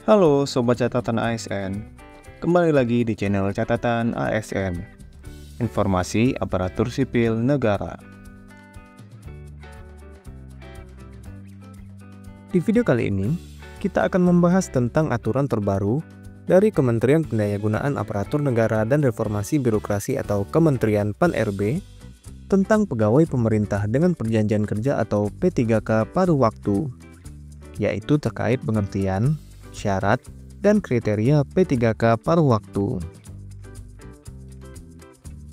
Halo Sobat Catatan ASN, kembali lagi di channel Catatan ASN, Informasi Aparatur Sipil Negara. Di video kali ini, kita akan membahas tentang aturan terbaru dari Kementerian Pendayagunaan Aparatur Negara dan Reformasi Birokrasi atau Kementerian Pan-RB tentang pegawai pemerintah dengan perjanjian kerja atau P3K paruh waktu, yaitu terkait pengertian, syarat, dan kriteria P3K paruh waktu.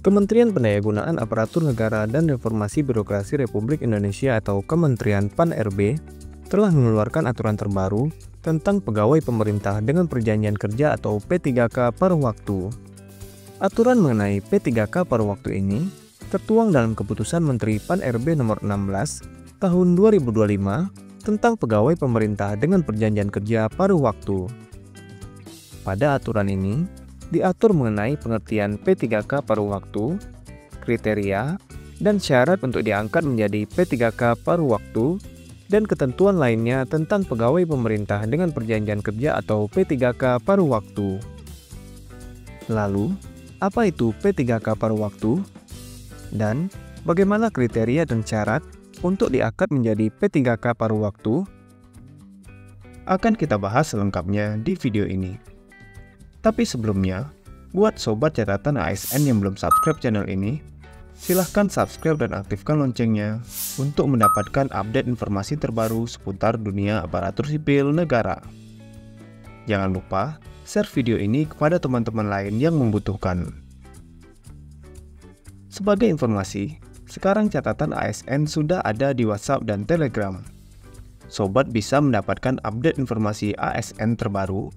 Kementerian Pendayagunaan Aparatur Negara dan Reformasi Birokrasi Republik Indonesia atau Kementerian Pan-RB telah mengeluarkan aturan terbaru tentang pegawai pemerintah dengan perjanjian kerja atau P3K paruh waktu. Aturan mengenai P3K paruh waktu ini tertuang dalam Keputusan Menteri Pan-RB Nomor 16 Tahun 2025 tentang pegawai pemerintah dengan perjanjian kerja paruh waktu. Pada aturan ini, diatur mengenai pengertian P3K paruh waktu, kriteria, dan syarat untuk diangkat menjadi P3K paruh waktu, dan ketentuan lainnya tentang pegawai pemerintah dengan perjanjian kerja atau P3K paruh waktu. Lalu, apa itu P3K paruh waktu? Dan bagaimana kriteria dan syarat untuk diangkat menjadi P3K paruh waktu? Akan kita bahas selengkapnya di video ini. Tapi sebelumnya, buat Sobat Catatan ASN yang belum subscribe channel ini, silahkan subscribe dan aktifkan loncengnya untuk mendapatkan update informasi terbaru seputar dunia aparatur sipil negara. Jangan lupa share video ini kepada teman-teman lain yang membutuhkan. Sebagai informasi, sekarang catatan ASN sudah ada di WhatsApp dan Telegram. Sobat bisa mendapatkan update informasi ASN terbaru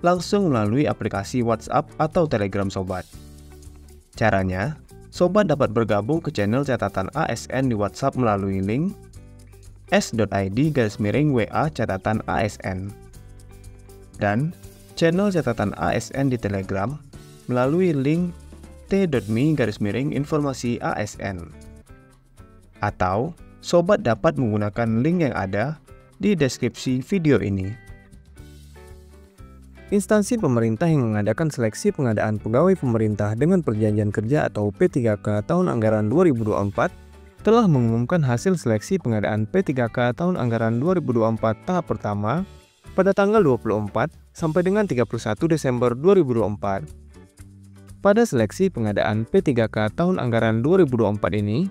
langsung melalui aplikasi WhatsApp atau Telegram Sobat. Caranya, Sobat dapat bergabung ke channel catatan ASN di WhatsApp melalui link s.id/WA catatan ASN dan channel catatan ASN di Telegram melalui link t.me/informasi ASN. Atau, Sobat dapat menggunakan link yang ada di deskripsi video ini. Instansi pemerintah yang mengadakan seleksi pengadaan pegawai pemerintah dengan perjanjian kerja atau P3K tahun anggaran 2024 telah mengumumkan hasil seleksi pengadaan P3K tahun anggaran 2024 tahap pertama pada tanggal 24 sampai dengan 31 Desember 2024. Pada seleksi pengadaan P3K tahun anggaran 2024 ini,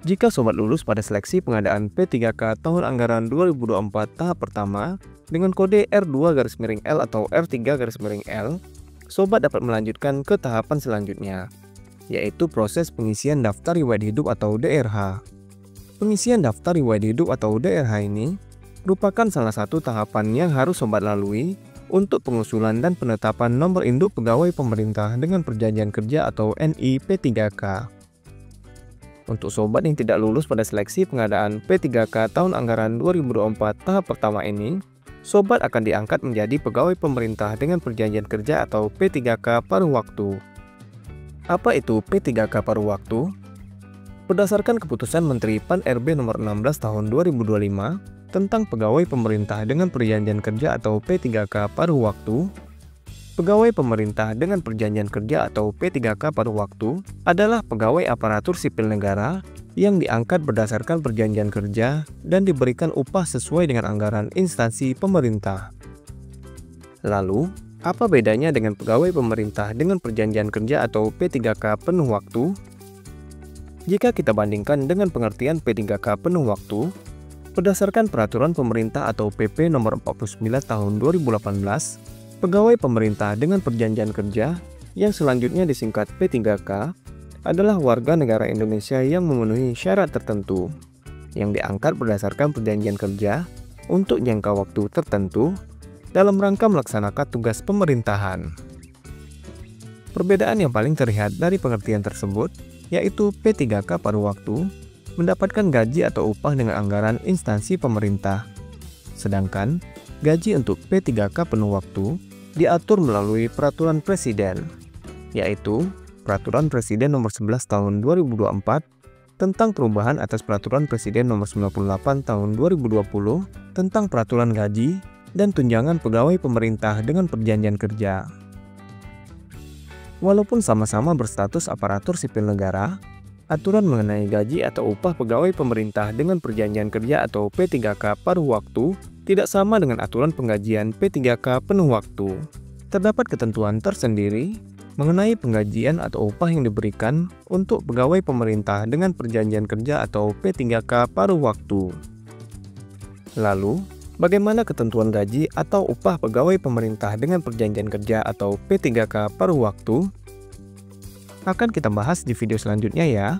jika Sobat lulus pada seleksi pengadaan P3K tahun anggaran 2024 tahap pertama dengan kode R2-L atau R3-L, Sobat dapat melanjutkan ke tahapan selanjutnya, yaitu proses pengisian daftar riwayat hidup atau DRH. Pengisian daftar riwayat hidup atau DRH ini merupakan salah satu tahapan yang harus Sobat lalui untuk pengusulan dan penetapan nomor induk pegawai pemerintah dengan perjanjian kerja atau NIP3K. Untuk Sobat yang tidak lulus pada seleksi pengadaan P3K tahun anggaran 2024 tahap pertama ini, Sobat akan diangkat menjadi pegawai pemerintah dengan perjanjian kerja atau P3K paruh waktu. Apa itu P3K paruh waktu? Berdasarkan Keputusan Menteri Pan-RB Nomor 16 Tahun 2025 tentang pegawai pemerintah dengan perjanjian kerja atau P3K paruh waktu, pegawai pemerintah dengan perjanjian kerja atau P3K paruh waktu adalah pegawai aparatur sipil negara yang diangkat berdasarkan perjanjian kerja dan diberikan upah sesuai dengan anggaran instansi pemerintah. Lalu, apa bedanya dengan pegawai pemerintah dengan perjanjian kerja atau P3K penuh waktu? Jika kita bandingkan dengan pengertian P3K penuh waktu, berdasarkan Peraturan Pemerintah atau PP Nomor 49 Tahun 2018, pegawai pemerintah dengan perjanjian kerja yang selanjutnya disingkat P3K adalah warga negara Indonesia yang memenuhi syarat tertentu, yang diangkat berdasarkan perjanjian kerja untuk jangka waktu tertentu dalam rangka melaksanakan tugas pemerintahan. Perbedaan yang paling terlihat dari pengertian tersebut yaitu P3K paruh waktu mendapatkan gaji atau upah dengan anggaran instansi pemerintah. Sedangkan, gaji untuk P3K penuh waktu diatur melalui Peraturan Presiden, yaitu Peraturan Presiden Nomor 11 Tahun 2024 tentang perubahan atas Peraturan Presiden Nomor 98 Tahun 2020 tentang peraturan gaji, dan tunjangan pegawai pemerintah dengan perjanjian kerja. Walaupun sama-sama berstatus aparatur sipil negara, aturan mengenai gaji atau upah pegawai pemerintah dengan perjanjian kerja atau P3K paruh waktu tidak sama dengan aturan penggajian P3K penuh waktu. Terdapat ketentuan tersendiri mengenai penggajian atau upah yang diberikan untuk pegawai pemerintah dengan perjanjian kerja atau P3K paruh waktu. Lalu, bagaimana ketentuan gaji atau upah pegawai pemerintah dengan perjanjian kerja atau P3K paruh waktu? Akan kita bahas di video selanjutnya ya.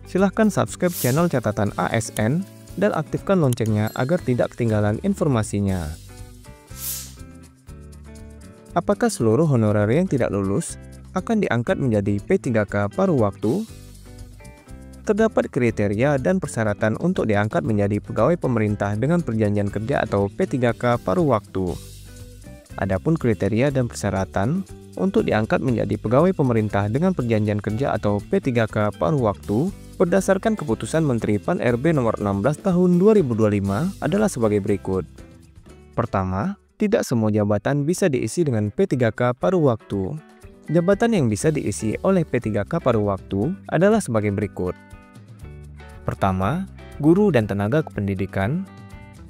Silahkan subscribe channel Catatan ASN dan aktifkan loncengnya agar tidak ketinggalan informasinya. Apakah seluruh honorer yang tidak lulus akan diangkat menjadi P3K paruh waktu? Terdapat kriteria dan persyaratan untuk diangkat menjadi pegawai pemerintah dengan perjanjian kerja atau P3K paruh waktu. Adapun kriteria dan persyaratan untuk diangkat menjadi pegawai pemerintah dengan perjanjian kerja atau P3K paruh waktu berdasarkan keputusan Menteri PAN-RB nomor 16 tahun 2025 adalah sebagai berikut. Pertama, tidak semua jabatan bisa diisi dengan P3K paruh waktu. Jabatan yang bisa diisi oleh P3K paruh waktu adalah sebagai berikut. Pertama, guru dan tenaga kependidikan.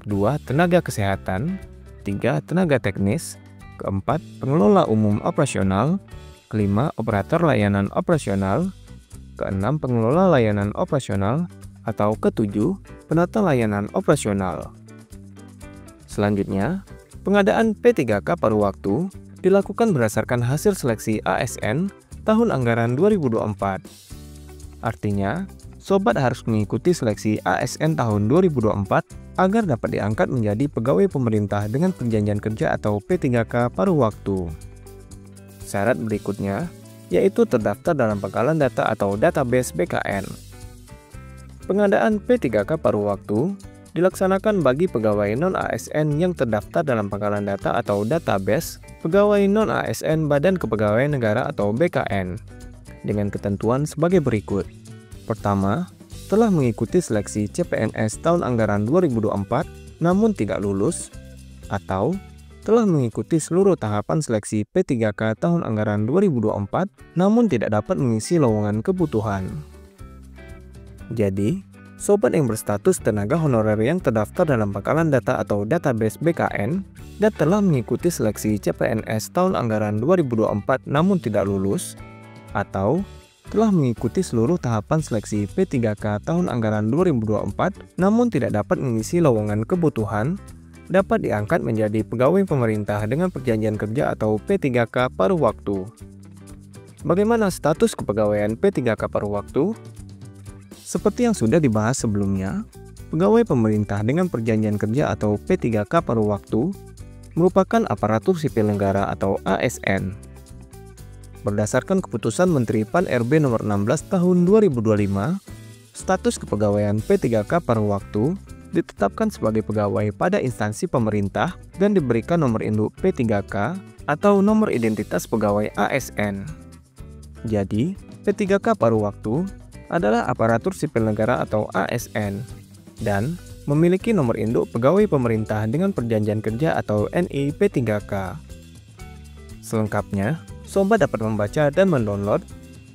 Kedua, tenaga kesehatan. Tiga, tenaga teknis. Keempat, pengelola umum operasional. Kelima, operator layanan operasional. Keenam, pengelola layanan operasional. Atau ketujuh, penata layanan operasional. Selanjutnya, pengadaan P3K paruh waktu dilakukan berdasarkan hasil seleksi ASN tahun anggaran 2024. Artinya, sobat harus mengikuti seleksi ASN tahun 2024 agar dapat diangkat menjadi pegawai pemerintah dengan perjanjian kerja atau P3K paruh waktu. Syarat berikutnya yaitu terdaftar dalam pangkalan data atau database BKN. Pengadaan P3K paruh waktu dilaksanakan bagi pegawai non-ASN yang terdaftar dalam pangkalan data atau database pegawai non-ASN Badan Kepegawaian Negara atau BKN dengan ketentuan sebagai berikut. Pertama, telah mengikuti seleksi CPNS tahun anggaran 2024 namun tidak lulus, atau telah mengikuti seluruh tahapan seleksi P3K tahun anggaran 2024 namun tidak dapat mengisi lowongan kebutuhan. Jadi, sobat yang berstatus tenaga honorer yang terdaftar dalam pangkalan data atau database BKN dan telah mengikuti seleksi CPNS tahun anggaran 2024 namun tidak lulus, atau telah mengikuti seluruh tahapan seleksi P3K tahun anggaran 2024 namun tidak dapat mengisi lowongan kebutuhan, dapat diangkat menjadi pegawai pemerintah dengan perjanjian kerja atau P3K paruh waktu. Bagaimana status kepegawaian P3K paruh waktu? Seperti yang sudah dibahas sebelumnya, pegawai pemerintah dengan perjanjian kerja atau P3K paruh waktu merupakan aparatur sipil negara atau ASN. Berdasarkan keputusan Menteri PAN-RB nomor 16 tahun 2025, status kepegawaian P3K paruh waktu ditetapkan sebagai pegawai pada instansi pemerintah dan diberikan nomor induk P3K atau nomor identitas pegawai ASN. Jadi, P3K paruh waktu adalah aparatur sipil negara atau ASN dan memiliki nomor induk pegawai pemerintah dengan perjanjian kerja atau NI P3K. Selengkapnya, sobat dapat membaca dan mendownload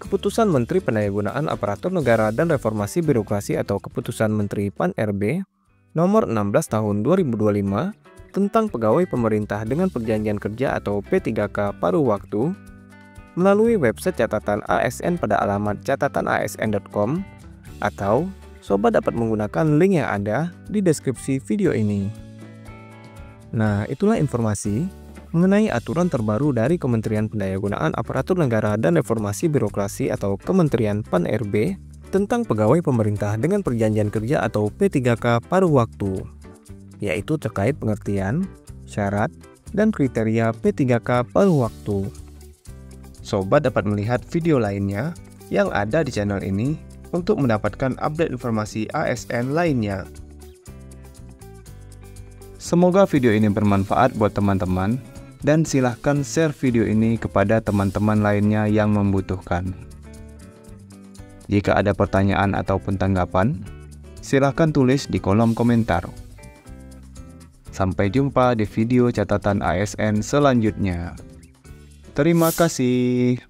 Keputusan Menteri Pendayagunaan Aparatur Negara dan Reformasi Birokrasi atau Keputusan Menteri PAN-RB nomor 16 tahun 2025 tentang pegawai pemerintah dengan perjanjian kerja atau P3K paruh waktu melalui website catatan ASN pada alamat catatanasn.com, atau sobat dapat menggunakan link yang ada di deskripsi video ini. Nah, itulah informasi mengenai aturan terbaru dari Kementerian Pendayagunaan Aparatur Negara dan Reformasi Birokrasi atau Kementerian PAN-RB tentang pegawai pemerintah dengan perjanjian kerja atau P3K paruh waktu, yaitu terkait pengertian, syarat, dan kriteria P3K paruh waktu. Sobat dapat melihat video lainnya yang ada di channel ini untuk mendapatkan update informasi ASN lainnya. Semoga video ini bermanfaat buat teman-teman dan silahkan share video ini kepada teman-teman lainnya yang membutuhkan. Jika ada pertanyaan ataupun tanggapan, silahkan tulis di kolom komentar. Sampai jumpa di video catatan ASN selanjutnya. Terima kasih.